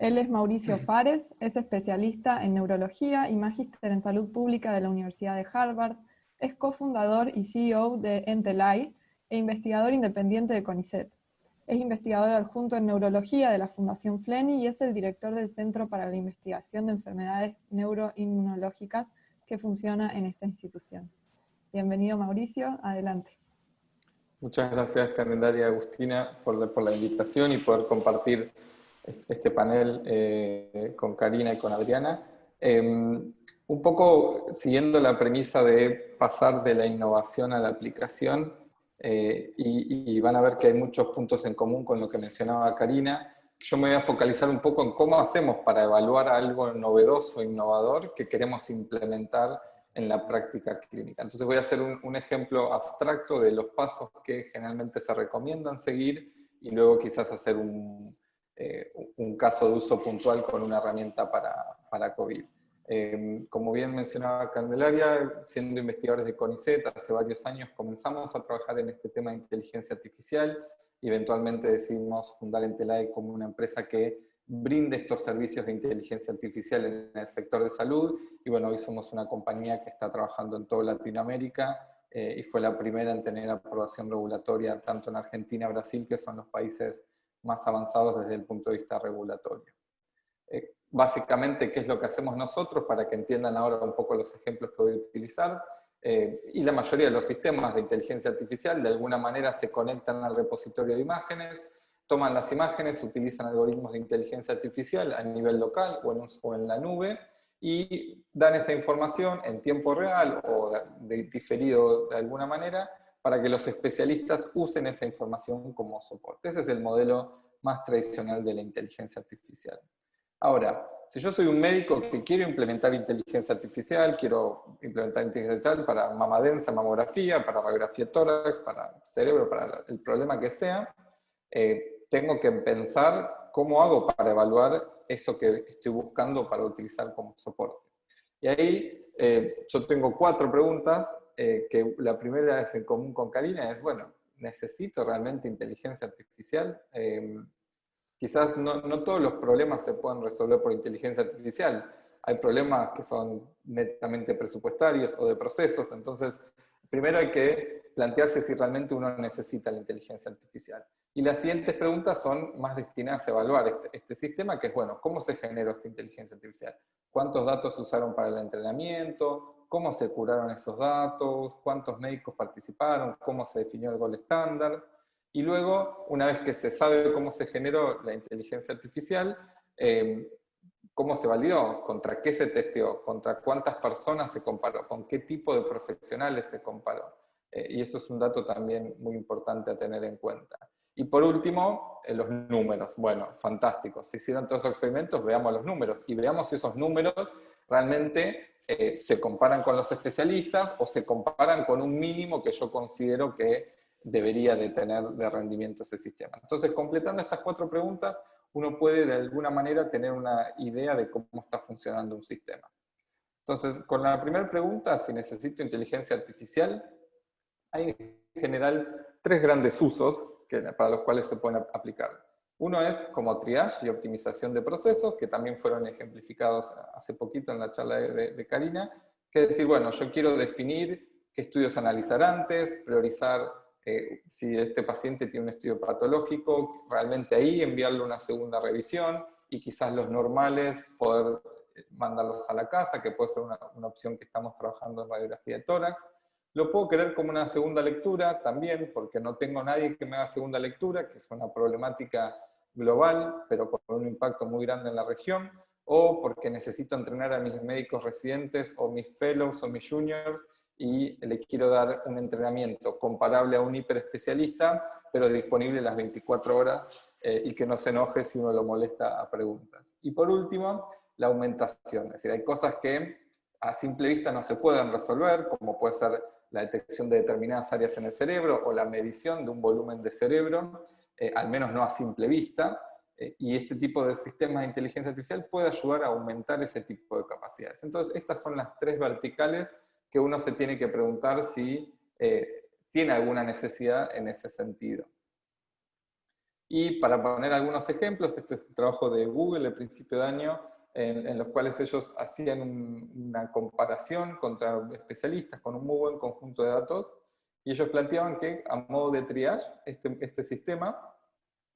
Él es Mauricio Fares, es especialista en neurología y magíster en salud pública de la Universidad de Harvard, es cofundador y CEO de Entelai e investigador independiente de CONICET. Es investigador adjunto en neurología de la Fundación Fleni y es el director del Centro para la Investigación de Enfermedades Neuroinmunológicas que funciona en esta institución. Bienvenido, Mauricio, adelante. Muchas gracias, Candelaria y Agustina, por la invitación y poder compartir este panel con Karina y con Adriana. Un poco siguiendo la premisa de pasar de la innovación a la aplicación, y van a ver que hay muchos puntos en común con lo que mencionaba Karina. Yo me voy a focalizar un poco en cómo hacemos para evaluar algo novedoso, innovador, que queremos implementar en la práctica clínica. Entonces voy a hacer un ejemplo abstracto de los pasos que generalmente se recomiendan seguir y luego quizás hacer un caso de uso puntual con una herramienta para COVID. Como bien mencionaba Candelaria, siendo investigadores de CONICET, hace varios años comenzamos a trabajar en este tema de inteligencia artificial y eventualmente decidimos fundar Entelai como una empresa que brinde estos servicios de inteligencia artificial en el sector de salud, y bueno, hoy somos una compañía que está trabajando en toda Latinoamérica, y fue la primera en tener aprobación regulatoria tanto en Argentina y Brasil, que son los países más avanzados desde el punto de vista regulatorio. Básicamente, ¿qué es lo que hacemos nosotros? Para que entiendan ahora un poco los ejemplos que voy a utilizar. Y la mayoría de los sistemas de inteligencia artificial de alguna manera se conectan al repositorio de imágenes, toman las imágenes, utilizan algoritmos de inteligencia artificial a nivel local o en la nube, y dan esa información en tiempo real o diferido de alguna manera para que los especialistas usen esa información como soporte. Ese es el modelo más tradicional de la inteligencia artificial. Ahora, si yo soy un médico que quiero implementar inteligencia artificial, quiero implementar inteligencia artificial para mama densa, mamografía, para radiografía de tórax, para cerebro, para el problema que sea, tengo que pensar cómo hago para evaluar eso que estoy buscando para utilizar como soporte. Y ahí yo tengo 4 preguntas, que la primera es en común con Karina, es, bueno, ¿necesito realmente inteligencia artificial? Quizás no todos los problemas se pueden resolver por inteligencia artificial. Hay problemas que son netamente presupuestarios o de procesos, entonces primero hay que plantearse si realmente uno necesita la inteligencia artificial. Y las siguientes preguntas son más destinadas a evaluar este sistema, que es, bueno, ¿cómo se generó esta inteligencia artificial? ¿Cuántos datos se usaron para el entrenamiento? ¿Cómo se curaron esos datos? ¿Cuántos médicos participaron? ¿Cómo se definió el gol estándar? Y luego, una vez que se sabe cómo se generó la inteligencia artificial, ¿cómo se validó? ¿Contra qué se testeó? ¿Contra cuántas personas se comparó? ¿Con qué tipo de profesionales se comparó? Y eso es un dato también muy importante a tener en cuenta. Y por último, los números. Bueno, fantástico. Se hicieron todos los experimentos, veamos los números. Y veamos si esos números realmente se comparan con los especialistas o se comparan con un mínimo que yo considero que debería de tener de rendimiento ese sistema. Entonces, completando estas 4 preguntas, uno puede de alguna manera tener una idea de cómo está funcionando un sistema. Entonces, con la primera pregunta, si necesito inteligencia artificial, hay en general 3 grandes usos para los cuales se pueden aplicar. Uno es como triage y optimización de procesos, que también fueron ejemplificados hace poquito en la charla de Karina, que es decir, bueno, yo quiero definir qué estudios analizar antes, priorizar si este paciente tiene un estudio patológico, realmente ahí enviarle una segunda revisión, y quizás los normales poder mandarlos a la casa, que puede ser una opción que estamos trabajando en radiografía de tórax. Lo puedo querer como una segunda lectura también, porque no tengo nadie que me haga segunda lectura, que es una problemática global, pero con un impacto muy grande en la región, o porque necesito entrenar a mis médicos residentes, o mis fellows, o mis juniors, y les quiero dar un entrenamiento comparable a un hiperespecialista, pero disponible las 24 horas, y que no se enoje si uno lo molesta a preguntas. Y por último, la aumentación. Es decir, hay cosas que a simple vista no se pueden resolver, como puede ser la detección de determinadas áreas en el cerebro o la medición de un volumen de cerebro, al menos no a simple vista, y este tipo de sistemas de inteligencia artificial puede ayudar a aumentar ese tipo de capacidades. Entonces, estas son las 3 verticales que uno se tiene que preguntar si tiene alguna necesidad en ese sentido. Y para poner algunos ejemplos, este es el trabajo de Google de principio de año, en los cuales ellos hacían una comparación contra especialistas con un muy buen conjunto de datos, y ellos planteaban que a modo de triage, este sistema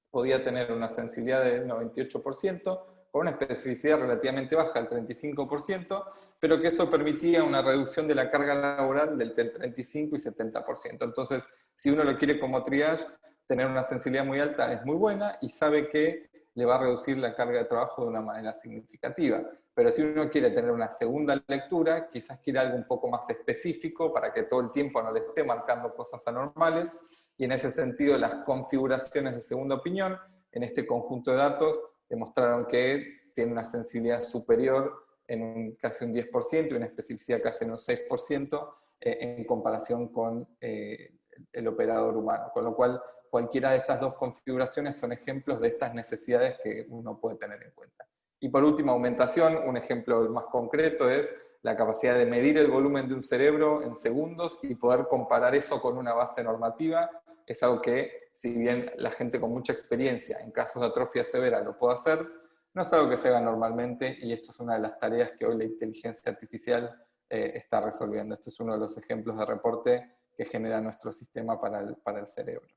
podía tener una sensibilidad del 98%, con una especificidad relativamente baja, del 35%, pero que eso permitía una reducción de la carga laboral del 35 y 70%. Entonces, si uno lo quiere como triage, tener una sensibilidad muy alta es muy buena y sabe que le va a reducir la carga de trabajo de una manera significativa. Pero si uno quiere tener una segunda lectura, quizás quiere algo un poco más específico para que todo el tiempo no le esté marcando cosas anormales, y en ese sentido las configuraciones de segunda opinión en este conjunto de datos demostraron que tiene una sensibilidad superior en casi un 10% y una especificidad casi en un 6% en comparación con el operador humano. Con lo cual, cualquiera de estas dos configuraciones son ejemplos de estas necesidades que uno puede tener en cuenta. Y por último, aumentación. Un ejemplo más concreto es la capacidad de medir el volumen de un cerebro en segundos y poder comparar eso con una base normativa. Es algo que, si bien la gente con mucha experiencia en casos de atrofia severa lo puede hacer, no es algo que se haga normalmente, y esto es una de las tareas que hoy la inteligencia artificial está resolviendo. Este es uno de los ejemplos de reporte que genera nuestro sistema para el cerebro.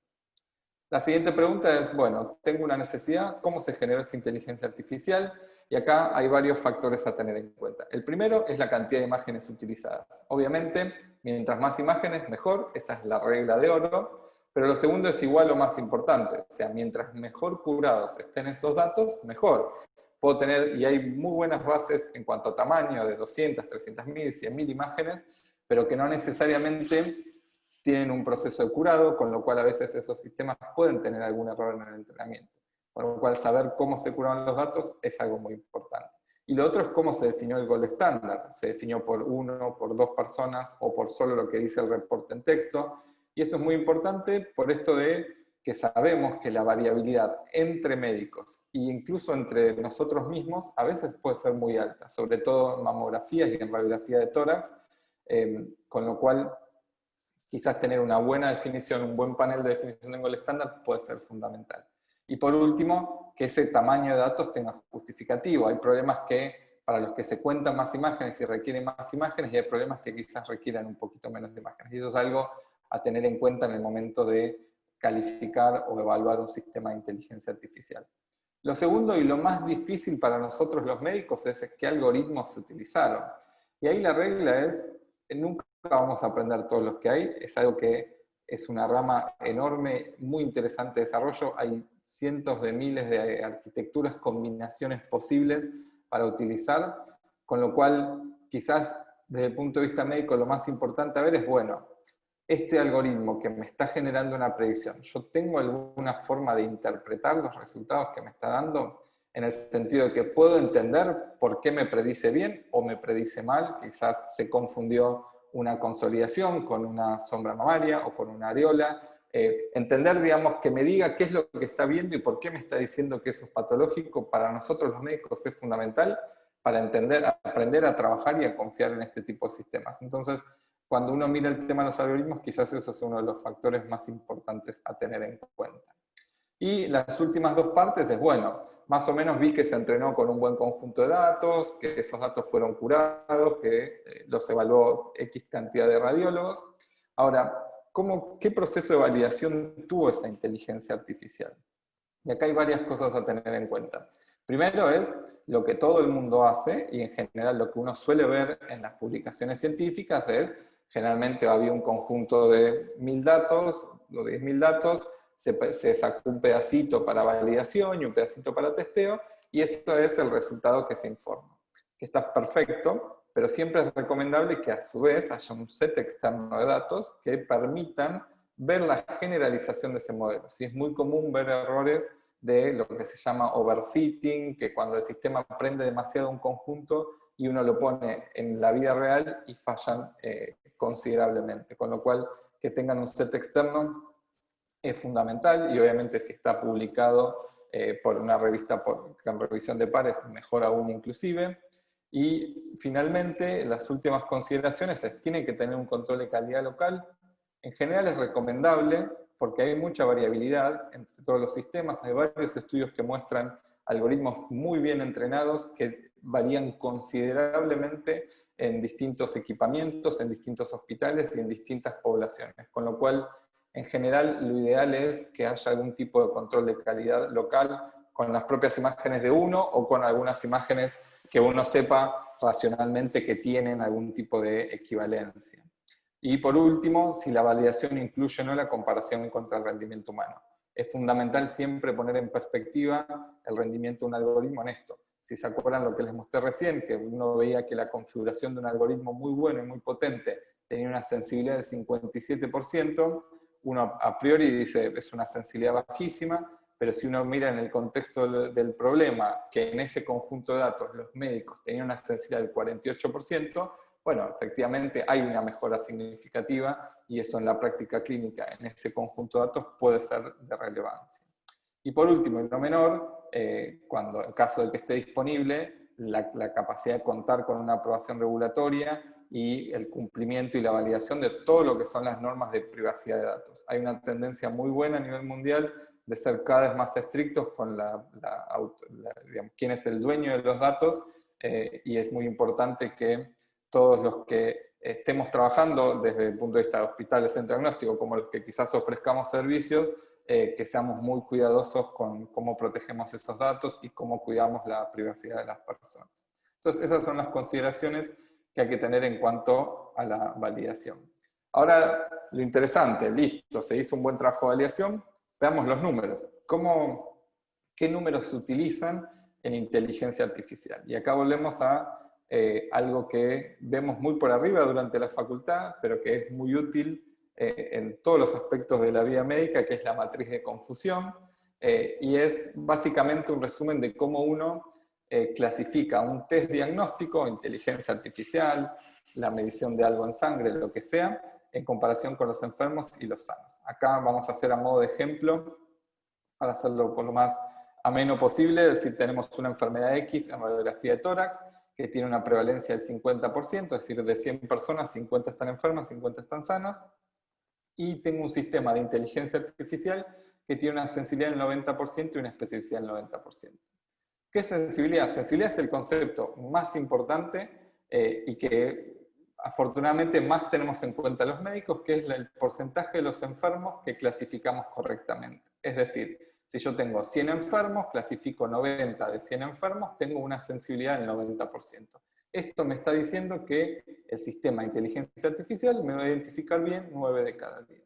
La siguiente pregunta es, bueno, tengo una necesidad, ¿cómo se genera esa inteligencia artificial? Y acá hay varios factores a tener en cuenta. El primero es la cantidad de imágenes utilizadas. Obviamente, mientras más imágenes, mejor, esa es la regla de oro. Pero lo segundo es igual o más importante, o sea, mientras mejor curados estén esos datos, mejor. Puedo tener, y hay muy buenas bases en cuanto a tamaño, de 200, 300.000, 100.000 imágenes, pero que no necesariamente tienen un proceso de curado, con lo cual a veces esos sistemas pueden tener algún error en el entrenamiento. Por lo cual saber cómo se curaban los datos es algo muy importante. Y lo otro es cómo se definió el gold estándar. Se definió por uno, por dos personas o por solo lo que dice el reporte en texto. Y eso es muy importante por esto de que sabemos que la variabilidad entre médicos e incluso entre nosotros mismos a veces puede ser muy alta, sobre todo en mamografías y en radiografía de tórax, con lo cual quizás tener una buena definición, un buen panel de definición de gold estándar puede ser fundamental. Y por último, que ese tamaño de datos tenga justificativo. Hay problemas para los que se cuentan más imágenes y requieren más imágenes, y hay problemas que quizás requieran un poquito menos de imágenes. Y eso es algo a tener en cuenta en el momento de calificar o evaluar un sistema de inteligencia artificial. Lo segundo y lo más difícil para nosotros los médicos es qué algoritmos se utilizaron. Y ahí la regla es, nunca vamos a aprender todos los que hay, es algo que es una rama enorme, muy interesante de desarrollo, hay cientos de miles de arquitecturas, combinaciones posibles para utilizar, con lo cual quizás desde el punto de vista médico lo más importante a ver es, bueno, este algoritmo que me está generando una predicción, ¿yo tengo alguna forma de interpretar los resultados que me está dando? En el sentido de que puedo entender por qué me predice bien o me predice mal, quizás se confundió una consolidación con una sombra mamaria o con una areola. Entender, digamos, que me diga qué es lo que está viendo y por qué me está diciendo que eso es patológico, para nosotros los médicos es fundamental para entender, aprender a trabajar y a confiar en este tipo de sistemas. Entonces, cuando uno mira el tema de los algoritmos, quizás eso es uno de los factores más importantes a tener en cuenta. Y las últimas dos partes es, bueno, más o menos vi que se entrenó con un buen conjunto de datos, que esos datos fueron curados, que los evaluó X cantidad de radiólogos. Ahora, ¿qué proceso de validación tuvo esa inteligencia artificial? Y acá hay varias cosas a tener en cuenta. Primero es lo que todo el mundo hace, y en general lo que uno suele ver en las publicaciones científicas es, generalmente había un conjunto de 1000 datos, o 10.000 datos, se sacó un pedacito para validación y un pedacito para testeo, y eso es el resultado que se informa. Que está perfecto, pero siempre es recomendable que a su vez haya un set externo de datos que permitan ver la generalización de ese modelo. Sí, es muy común ver errores de lo que se llama overfitting, que cuando el sistema aprende demasiado un conjunto y uno lo pone en la vida real y fallan considerablemente. Con lo cual, que tengan un set externo es fundamental, y obviamente si está publicado por una revista con revisión de pares, mejor aún inclusive. Y finalmente, las últimas consideraciones es, tiene que tener un control de calidad local. En general es recomendable, porque hay mucha variabilidad entre todos los sistemas. Hay varios estudios que muestran algoritmos muy bien entrenados que varían considerablemente en distintos equipamientos, en distintos hospitales y en distintas poblaciones. Con lo cual, en general, lo ideal es que haya algún tipo de control de calidad local con las propias imágenes de uno o con algunas imágenes que uno sepa racionalmente que tienen algún tipo de equivalencia. Y por último, si la validación incluye o no la comparación contra el rendimiento humano. Es fundamental siempre poner en perspectiva el rendimiento de un algoritmo en esto. Si se acuerdan lo que les mostré recién, que uno veía que la configuración de un algoritmo muy bueno y muy potente tenía una sensibilidad del 57%, uno a priori dice es una sensibilidad bajísima, pero si uno mira en el contexto del problema, que en ese conjunto de datos los médicos tenían una sensibilidad del 48%, bueno, efectivamente hay una mejora significativa y eso en la práctica clínica, en ese conjunto de datos, puede ser de relevancia. Y por último, y no menor, cuando en caso de que esté disponible, la capacidad de contar con una aprobación regulatoria y el cumplimiento y la validación de todo lo que son las normas de privacidad de datos. Hay una tendencia muy buena a nivel mundial de ser cada vez más estrictos con digamos, quién es el dueño de los datos, y es muy importante que todos los que estemos trabajando desde el punto de vista de hospitales en diagnóstico, como los que quizás ofrezcamos servicios, que seamos muy cuidadosos con cómo protegemos esos datos y cómo cuidamos la privacidad de las personas. Entonces, esas son las consideraciones que hay que tener en cuanto a la validación. Ahora, lo interesante, listo, se hizo un buen trabajo de validación, veamos los números. ¿Qué números se utilizan en inteligencia artificial? Y acá volvemos a algo que vemos muy por arriba durante la facultad, pero que es muy útil en todos los aspectos de la vida médica, que es la matriz de confusión, y es básicamente un resumen de cómo uno clasifica un test diagnóstico, inteligencia artificial, la medición de algo en sangre, lo que sea, en comparación con los enfermos y los sanos. Acá vamos a hacer a modo de ejemplo, para hacerlo por lo más ameno posible, es decir, tenemos una enfermedad X en radiografía de tórax, que tiene una prevalencia del 50%, es decir, de 100 personas, 50 están enfermas, 50 están sanas, y tengo un sistema de inteligencia artificial que tiene una sensibilidad del 90% y una especificidad del 90%. ¿Qué es sensibilidad? Sensibilidad es el concepto más importante y que afortunadamente más tenemos en cuenta los médicos, que es el porcentaje de los enfermos que clasificamos correctamente. Es decir, si yo tengo 100 enfermos, clasifico 90 de 100 enfermos, tengo una sensibilidad del 90%. Esto me está diciendo que el sistema de inteligencia artificial me va a identificar bien 9 de cada 10.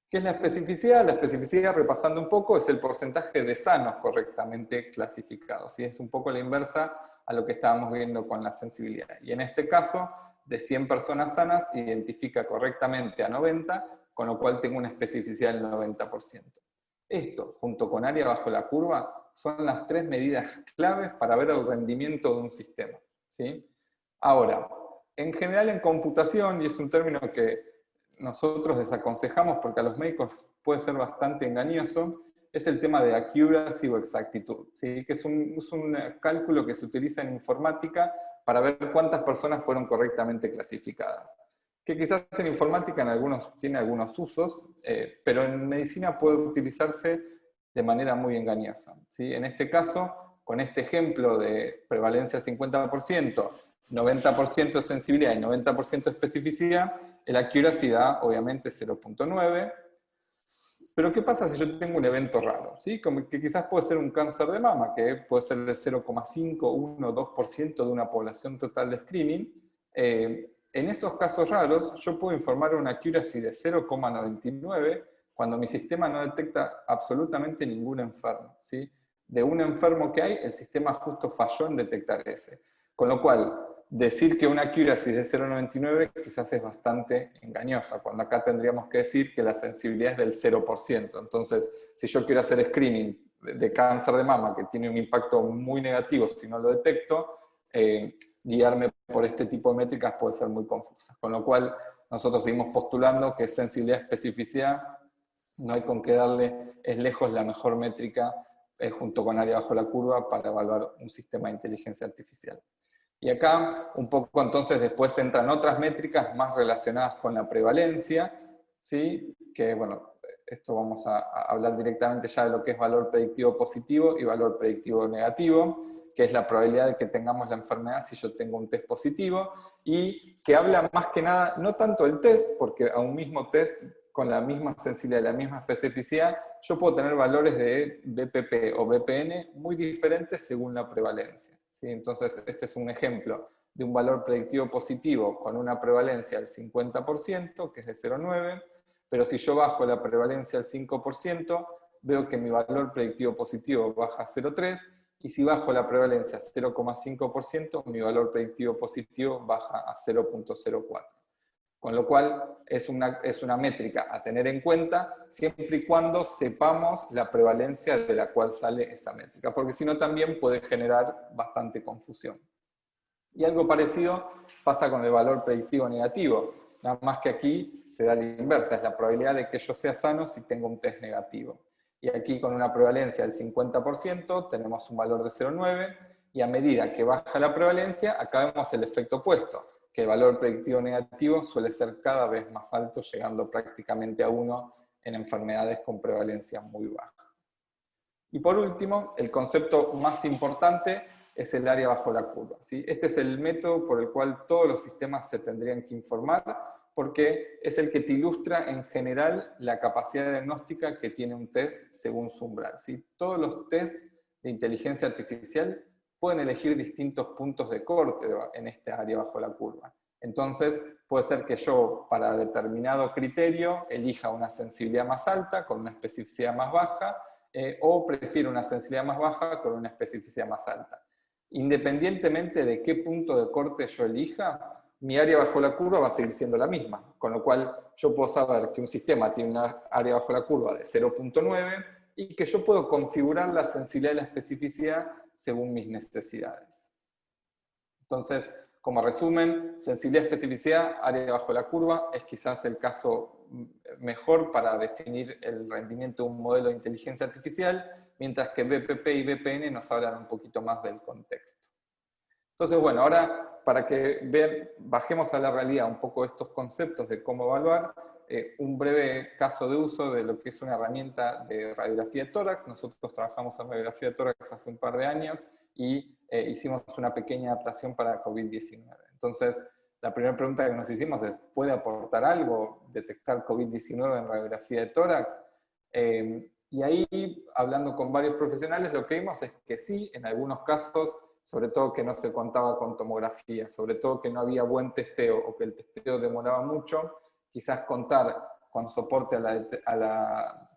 ¿Qué es la especificidad? La especificidad, repasando un poco, es el porcentaje de sanos correctamente clasificados. ¿Sí? Es un poco la inversa a lo que estábamos viendo con la sensibilidad. Y en este caso, de 100 personas sanas, identifica correctamente a 90, con lo cual tengo una especificidad del 90%. Esto, junto con área bajo la curva, son las 3 medidas claves para ver el rendimiento de un sistema. ¿Sí? Ahora, en general en computación, y es un término que nosotros desaconsejamos porque a los médicos puede ser bastante engañoso, es el tema de accuracy o exactitud, ¿sí? Que es un cálculo que se utiliza en informática para ver cuántas personas fueron correctamente clasificadas. Que quizás en informática tiene algunos usos, pero en medicina puede utilizarse de manera muy engañosa, ¿sí? En este caso, con este ejemplo de prevalencia 50%, 90% de sensibilidad y 90% de especificidad, el accuracy da obviamente 0.9. Pero ¿qué pasa si yo tengo un evento raro? ¿Sí? Como que quizás puede ser un cáncer de mama, que puede ser de 0,5, 1, 2% de una población total de screening. En esos casos raros, yo puedo informar una accuracy de 0,99 cuando mi sistema no detecta absolutamente ningún enfermo, ¿sí? De un enfermo que hay, el sistema justo falló en detectar ese. Con lo cual, decir que una accuracy de 0,99 quizás es bastante engañosa, cuando acá tendríamos que decir que la sensibilidad es del 0%. Entonces, si yo quiero hacer screening de cáncer de mama, que tiene un impacto muy negativo si no lo detecto, guiarme por este tipo de métricas puede ser muy confusa. Con lo cual, nosotros seguimos postulando que sensibilidad, especificidad, no hay con qué darle, es lejos la mejor métrica, junto con área bajo la curva, para evaluar un sistema de inteligencia artificial. Y acá, un poco entonces después entran otras métricas más relacionadas con la prevalencia, ¿sí? Que bueno, esto vamos a hablar directamente ya de lo que es valor predictivo positivo y valor predictivo negativo, que es la probabilidad de que tengamos la enfermedad si yo tengo un test positivo, y que habla más que nada, no tanto del test, porque a un mismo test, con la misma sensibilidad y la misma especificidad, yo puedo tener valores de BPP o BPN muy diferentes según la prevalencia, ¿sí? Entonces, este es un ejemplo de un valor predictivo positivo con una prevalencia del 50%, que es de 0,9, pero si yo bajo la prevalencia al 5%, veo que mi valor predictivo positivo baja a 0,3, y si bajo la prevalencia a 0,5%, mi valor predictivo positivo baja a 0,04. Con lo cual es una métrica a tener en cuenta siempre y cuando sepamos la prevalencia de la cual sale esa métrica, porque si no también puede generar bastante confusión. Y algo parecido pasa con el valor predictivo negativo, nada más que aquí se da la inversa, es la probabilidad de que yo sea sano si tengo un test negativo. Y aquí con una prevalencia del 50% tenemos un valor de 0,9, y a medida que baja la prevalencia, acá vemos el efecto opuesto, que el valor predictivo negativo suele ser cada vez más alto, llegando prácticamente a 1 en enfermedades con prevalencia muy baja. Y por último, el concepto más importante es el área bajo la curva, ¿sí? Este es el método por el cual todos los sistemas se tendrían que informar, porque es el que te ilustra en general la capacidad diagnóstica que tiene un test según su umbral, ¿sí? Todos los tests de inteligencia artificial pueden elegir distintos puntos de corte en esta área bajo la curva. Entonces, puede ser que yo, para determinado criterio, elija una sensibilidad más alta con una especificidad más baja, o prefiero una sensibilidad más baja con una especificidad más alta. Independientemente de qué punto de corte yo elija, mi área bajo la curva va a seguir siendo la misma, con lo cual yo puedo saber que un sistema tiene una área bajo la curva de 0,9 y que yo puedo configurar la sensibilidad y la especificidad según mis necesidades. Entonces, como resumen, sensibilidad, especificidad, área bajo la curva es quizás el caso mejor para definir el rendimiento de un modelo de inteligencia artificial, mientras que BPP y BPN nos hablan un poquito más del contexto. Entonces, bueno, ahora para que bajemos a la realidad un poco estos conceptos de cómo evaluar, un breve caso de uso de lo que es una herramienta de radiografía de tórax. Nosotros trabajamos en radiografía de tórax hace un par de años y hicimos una pequeña adaptación para COVID-19. Entonces, la primera pregunta que nos hicimos es, ¿puede aportar algo detectar COVID-19 en radiografía de tórax? Y ahí, hablando con varios profesionales, lo que vimos es que sí, en algunos casos, sobre todo que no se contaba con tomografía, sobre todo que no había buen testeo o que el testeo demoraba mucho, quizás contar con soporte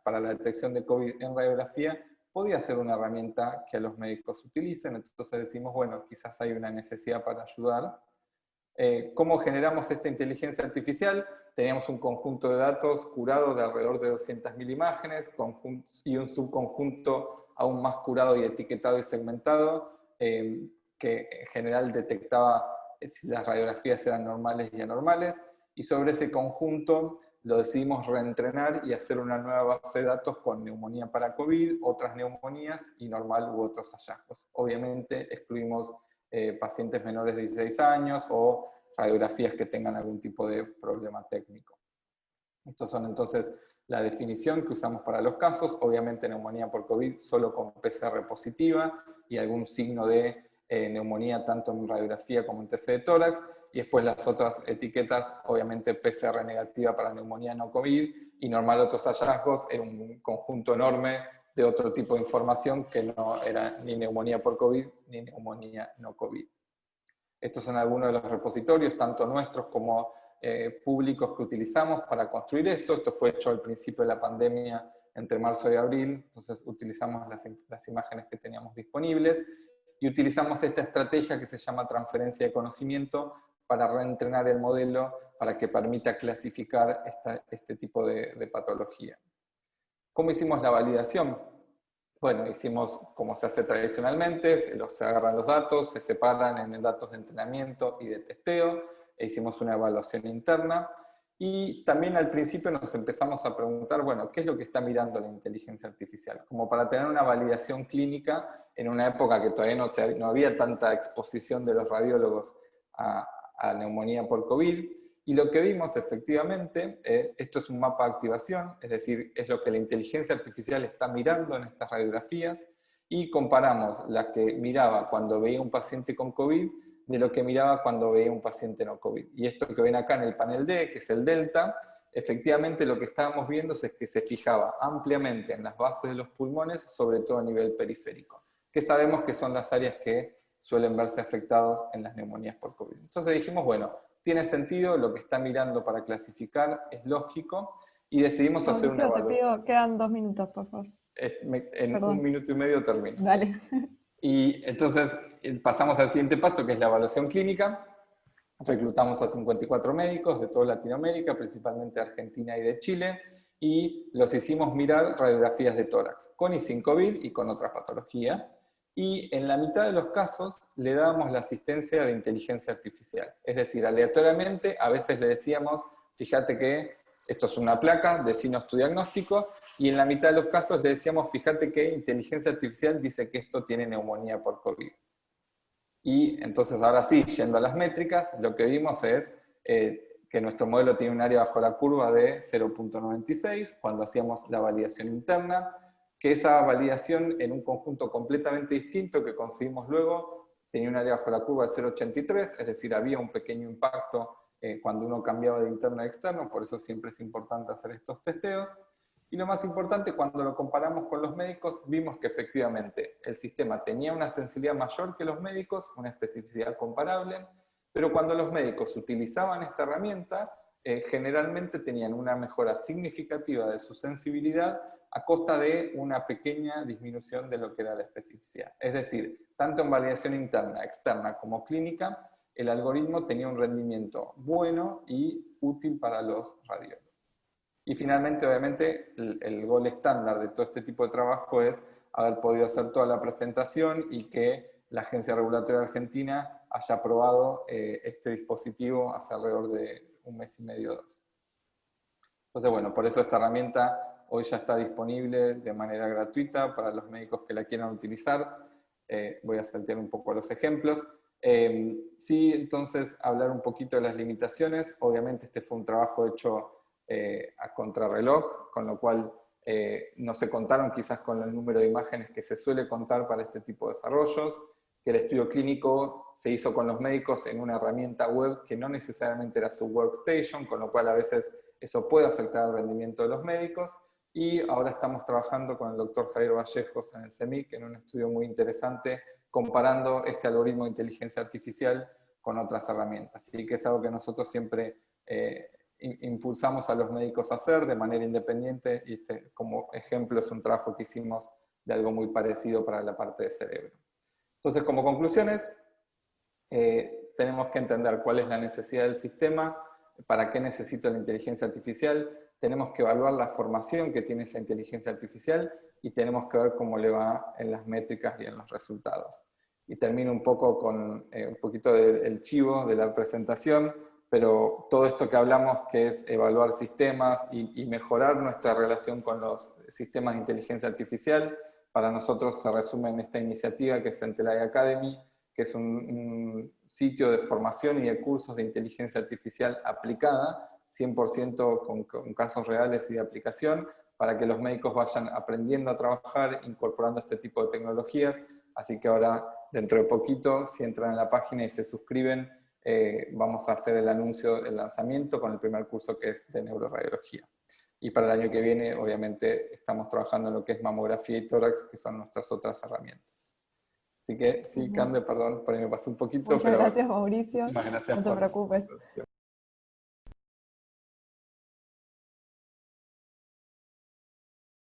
para la detección de COVID en radiografía podía ser una herramienta que a los médicos utilicen. Entonces decimos, bueno, quizás hay una necesidad para ayudar. ¿Cómo generamos esta inteligencia artificial? Teníamos un conjunto de datos curado de alrededor de 200.000 imágenes y un subconjunto aún más curado y etiquetado y segmentado, que en general detectaba si las radiografías eran normales y anormales, y sobre ese conjunto lo decidimos reentrenar y hacer una nueva base de datos con neumonía para COVID, otras neumonías y normal u otros hallazgos. Obviamente excluimos pacientes menores de 16 años o radiografías que tengan algún tipo de problema técnico. Estos son entonces la definición que usamos para los casos. Obviamente neumonía por COVID solo con PCR positiva y algún signo de neumonía tanto en radiografía como en TC de tórax, y después las otras etiquetas, obviamente PCR negativa para neumonía no COVID y normal otros hallazgos, en un conjunto enorme de otro tipo de información que no era ni neumonía por COVID ni neumonía no COVID. Estos son algunos de los repositorios, tanto nuestros como públicos que utilizamos para construir esto. Esto fue hecho al principio de la pandemia, entre marzo y abril, entonces utilizamos las imágenes que teníamos disponibles y utilizamos esta estrategia que se llama transferencia de conocimiento para reentrenar el modelo para que permita clasificar este tipo de patología. ¿Cómo hicimos la validación? Bueno, hicimos como se hace tradicionalmente, se agarran los datos, se separan en datos de entrenamiento y de testeo, e hicimos una evaluación interna, y también al principio nos empezamos a preguntar, bueno, ¿qué es lo que está mirando la inteligencia artificial? Como para tener una validación clínica en una época que todavía no había tanta exposición de los radiólogos a neumonía por COVID, Y lo que vimos efectivamente, esto es un mapa de activación, es decir, es lo que la inteligencia artificial está mirando en estas radiografías, y comparamos la que miraba cuando veía un paciente con COVID de lo que miraba cuando veía un paciente no COVID. Y esto que ven acá en el panel D, que es el delta, efectivamente lo que estábamos viendo es que se fijaba ampliamente en las bases de los pulmones, sobre todo a nivel periférico, que sabemos que son las áreas que suelen verse afectados en las neumonías por COVID. Entonces dijimos, bueno, tiene sentido, lo que está mirando para clasificar es lógico, y decidimos hacer una Mauricio, te evaluación. pido, quedan 2 minutos, por favor. En Perdón. 1 minuto y medio termino. Dale. Y entonces pasamos al siguiente paso, que es la evaluación clínica. Reclutamos a 54 médicos de toda Latinoamérica, principalmente de Argentina y de Chile, y los hicimos mirar radiografías de tórax, con y sin COVID y con otra patología. Y en la mitad de los casos le dábamos la asistencia de inteligencia artificial. Es decir, aleatoriamente a veces le decíamos, fíjate que esto es una placa, decinos tu diagnóstico, y en la mitad de los casos le decíamos, fíjate que inteligencia artificial dice que esto tiene neumonía por COVID. Y entonces ahora sí, yendo a las métricas, lo que vimos es que nuestro modelo tiene un área bajo la curva de 0.96 cuando hacíamos la validación interna, que esa validación en un conjunto completamente distinto que conseguimos luego tenía un área bajo la curva de 0.83, es decir, había un pequeño impacto cuando uno cambiaba de interno a externo, por eso siempre es importante hacer estos testeos. Y lo más importante, cuando lo comparamos con los médicos, vimos que efectivamente el sistema tenía una sensibilidad mayor que los médicos, una especificidad comparable, pero cuando los médicos utilizaban esta herramienta, generalmente tenían una mejora significativa de su sensibilidad a costa de una pequeña disminución de lo que era la especificidad. Es decir, tanto en validación interna, externa como clínica, el algoritmo tenía un rendimiento bueno y útil para los radiólogos. Y finalmente, obviamente, el gol estándar de todo este tipo de trabajo es haber podido hacer toda la presentación y que la Agencia Regulatoria Argentina haya aprobado este dispositivo hace alrededor de 1 mes y medio o 2. Entonces, bueno, por eso esta herramienta hoy ya está disponible de manera gratuita para los médicos que la quieran utilizar. Voy a saltear un poco los ejemplos. Sí, entonces, hablar un poquito de las limitaciones. Obviamente este fue un trabajo hecho a contrarreloj, con lo cual no se contaron quizás con el número de imágenes que se suele contar para este tipo de desarrollos, que el estudio clínico se hizo con los médicos en una herramienta web que no necesariamente era su workstation, con lo cual a veces eso puede afectar el rendimiento de los médicos, y ahora estamos trabajando con el doctor Javier Vallejos en el CEMIC en un estudio muy interesante comparando este algoritmo de inteligencia artificial con otras herramientas, y que es algo que nosotros siempre impulsamos a los médicos a hacer de manera independiente, y este, como ejemplo, es un trabajo que hicimos de algo muy parecido para la parte de cerebro. Entonces, como conclusiones, tenemos que entender cuál es la necesidad del sistema, para qué necesito la inteligencia artificial, tenemos que evaluar la formación que tiene esa inteligencia artificial, y tenemos que ver cómo le va en las métricas y en los resultados. Y termino un poco con un poquito del chivo de la presentación, pero todo esto que hablamos, que es evaluar sistemas y mejorar nuestra relación con los sistemas de inteligencia artificial, para nosotros se resume en esta iniciativa que es Entelai Academy, que es un sitio de formación y de cursos de inteligencia artificial aplicada, 100% con casos reales y de aplicación, para que los médicos vayan aprendiendo a trabajar, incorporando este tipo de tecnologías. Así que ahora, dentro de poquito, si entran a la página y se suscriben, vamos a hacer el anuncio del lanzamiento con el primer curso, que es de neuroradiología. Y para el año que viene, obviamente, estamos trabajando en lo que es mamografía y tórax, que son nuestras otras herramientas. Así que, sí, Cande, perdón, por ahí me pasé un poquito, Muchas pero gracias, Mauricio. muchísimas gracias No te por... preocupes.